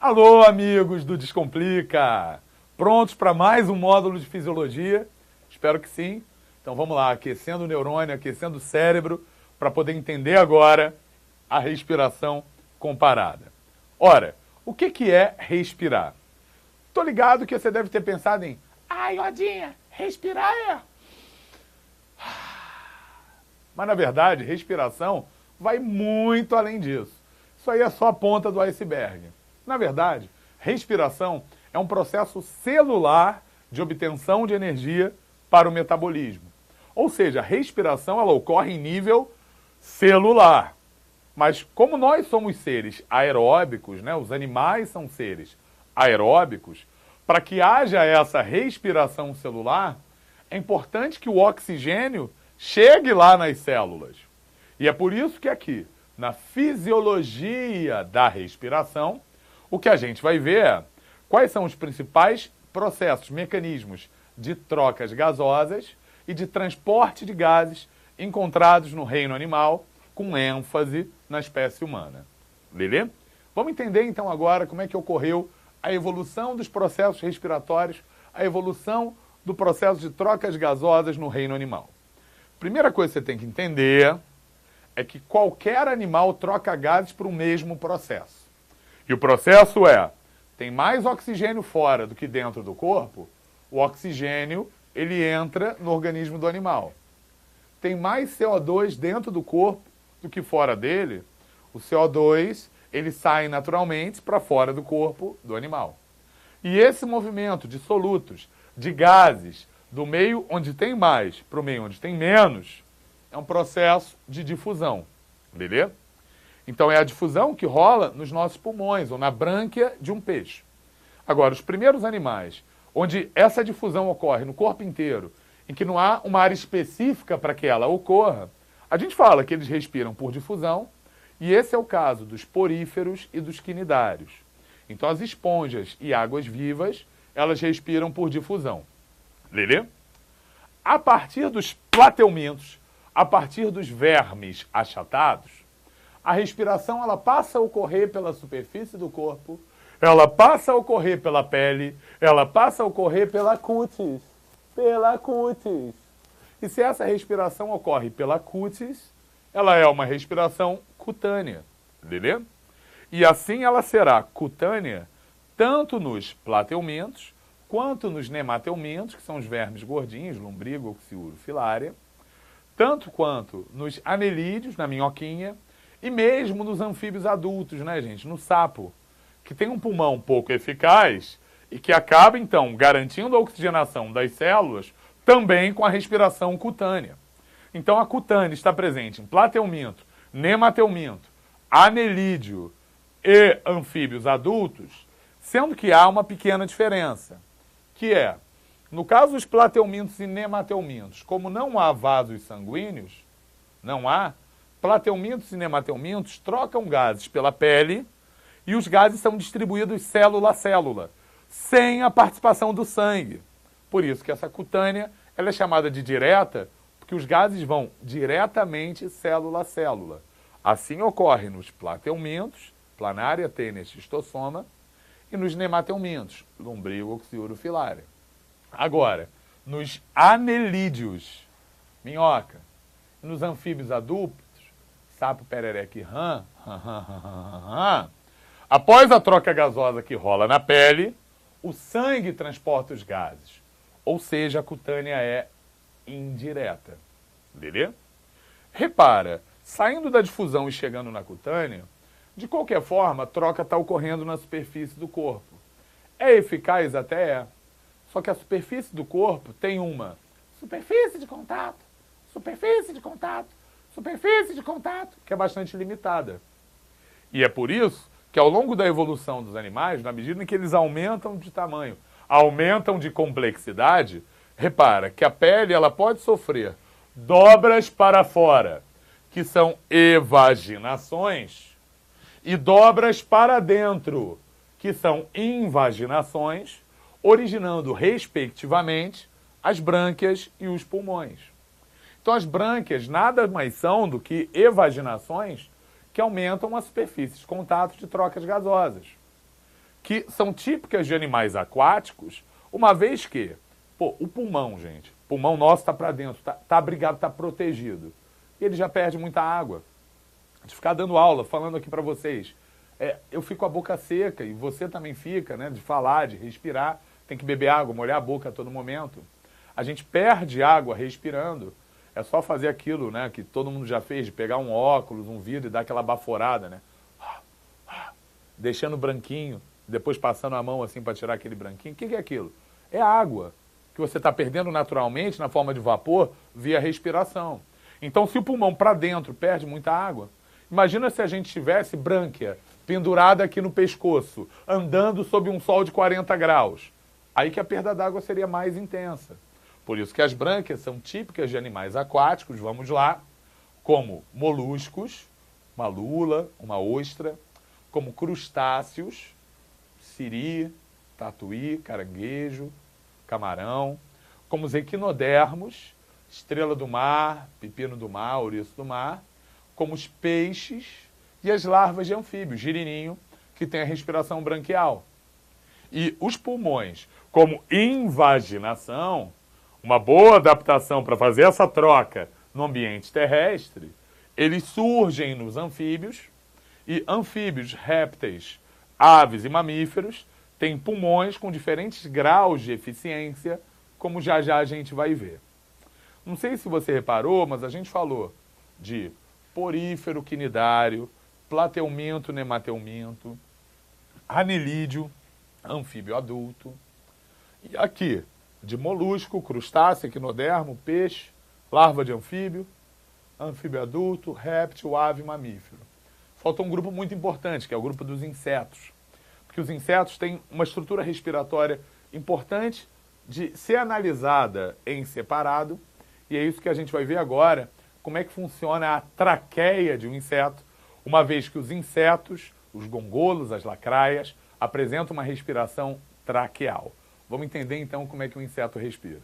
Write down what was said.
Alô, amigos do Descomplica! Prontos para mais um módulo de fisiologia? Espero que sim. Então vamos lá, aquecendo o neurônio, aquecendo o cérebro, para poder entender agora a respiração comparada. Ora, o que é respirar? Tô ligado que você deve ter pensado em ai, Odinha, respirar é... Mas na verdade, respiração vai muito além disso. Isso aí é só a ponta do iceberg. Na verdade, respiração é um processo celular de obtenção de energia para o metabolismo. Ou seja, a respiração ela ocorre em nível celular. Mas como nós somos seres aeróbicos, né, os animais são seres aeróbicos, para que haja essa respiração celular, é importante que o oxigênio chegue lá nas células. E é por isso que aqui, na fisiologia da respiração, o que a gente vai ver é quais são os principais processos, mecanismos de trocas gasosas e de transporte de gases encontrados no reino animal, com ênfase na espécie humana. Beleza? Vamos entender então agora como é que ocorreu a evolução dos processos respiratórios, a evolução do processo de trocas gasosas no reino animal. Primeira coisa que você tem que entender é que qualquer animal troca gases por um mesmo processo. E o processo é, tem mais oxigênio fora do que dentro do corpo, o oxigênio ele entra no organismo do animal. Tem mais CO2 dentro do corpo do que fora dele, o CO2 ele sai naturalmente para fora do corpo do animal. E esse movimento de solutos, de gases, do meio onde tem mais para o meio onde tem menos, é um processo de difusão, beleza? Então é a difusão que rola nos nossos pulmões, ou na brânquia de um peixe. Agora, os primeiros animais, onde essa difusão ocorre no corpo inteiro, em que não há uma área específica para que ela ocorra, a gente fala que eles respiram por difusão, e esse é o caso dos poríferos e dos quinidários. Então as esponjas e águas vivas, elas respiram por difusão. Beleza? A partir dos plateumintos, a partir dos vermes achatados, a respiração ela passa a ocorrer pela superfície do corpo, ela passa a ocorrer pela pele, ela passa a ocorrer pela cutis. Pela cutis. E se essa respiração ocorre pela cutis, ela é uma respiração cutânea. Beleza? E assim ela será cutânea tanto nos plateumintos quanto nos nemateumintos, que são os vermes gordinhos, lombrigo, oxiuro, filária, tanto quanto nos anelídeos, na minhoquinha, e mesmo nos anfíbios adultos, né, gente? No sapo, que tem um pulmão pouco eficaz e que acaba, então, garantindo a oxigenação das células também com a respiração cutânea. Então, a cutânea está presente em plateuminto, nemateuminto, anelídeo e anfíbios adultos, sendo que há uma pequena diferença, que é, no caso dos plateumintos e nemateumintos, como não há vasos sanguíneos, não há, plateumintos e nemateumintos trocam gases pela pele e os gases são distribuídos célula a célula, sem a participação do sangue. Por isso que essa cutânea ela é chamada de direta, porque os gases vão diretamente célula a célula. Assim ocorre nos plateumintos, planária, tênis, xistossoma, e nos nemateumintos, lombrigo, oxiuro, filária. Agora, nos anelídeos, minhoca, e nos anfíbios adultos, sapo, perereca e rã, após a troca gasosa que rola na pele, o sangue transporta os gases, ou seja, a cutânea é indireta. Beleza? Repara, saindo da difusão e chegando na cutânea, de qualquer forma, a troca está ocorrendo na superfície do corpo. É eficaz até é, só que a superfície do corpo tem uma superfície de contato, superfície de contato, superfície de contato, que é bastante limitada. E é por isso que ao longo da evolução dos animais, na medida em que eles aumentam de tamanho, aumentam de complexidade, repara que a pele ela pode sofrer dobras para fora, que são evaginações, e dobras para dentro, que são invaginações, originando, respectivamente, as brânquias e os pulmões. Então, as brânquias nada mais são do que evaginações que aumentam a superfície de contato de trocas gasosas. que são típicas de animais aquáticos, uma vez que, pô, o pulmão, gente, o pulmão nosso está para dentro, tá abrigado, está protegido. E ele já perde muita água. De ficar dando aula, falando aqui para vocês, eu fico com a boca seca e você também fica, né? De falar, de respirar, tem que beber água, molhar a boca a todo momento. A gente perde água respirando. É só fazer aquilo, né? Que todo mundo já fez, de pegar um óculos, um vidro e dar aquela baforada, né? Deixando branquinho, depois passando a mão assim para tirar aquele branquinho. O que é aquilo? É água que você está perdendo naturalmente na forma de vapor via respiração. Então, se o pulmão para dentro perde muita água, imagina se a gente tivesse brânquia pendurada aqui no pescoço, andando sob um sol de 40 graus. Aí que a perda d'água seria mais intensa. Por isso que as brânquias são típicas de animais aquáticos, vamos lá, como moluscos, uma lula, uma ostra, como crustáceos, siri, tatuí, caranguejo, camarão, como os equinodermos, estrela do mar, pepino do mar, ouriço do mar, como os peixes e as larvas de anfíbios, girininho, que tem a respiração branquial. E os pulmões, como invaginação, uma boa adaptação para fazer essa troca no ambiente terrestre, eles surgem nos anfíbios, e anfíbios, répteis, aves e mamíferos têm pulmões com diferentes graus de eficiência, como já já a gente vai ver. Não sei se você reparou, mas a gente falou de porífero quinidário, plateuminto, nemateuminto, anelídeo, anfíbio adulto. E aqui, de molusco, crustáceo, equinodermo, peixe, larva de anfíbio adulto, réptil, ave, mamífero. Falta um grupo muito importante, que é o grupo dos insetos. Porque os insetos têm uma estrutura respiratória importante de ser analisada em separado, e é isso que a gente vai ver agora, como é que funciona a traqueia de um inseto, uma vez que os insetos, os gongolos, as lacraias, apresentam uma respiração traqueal. Vamos entender então como é que o inseto respira.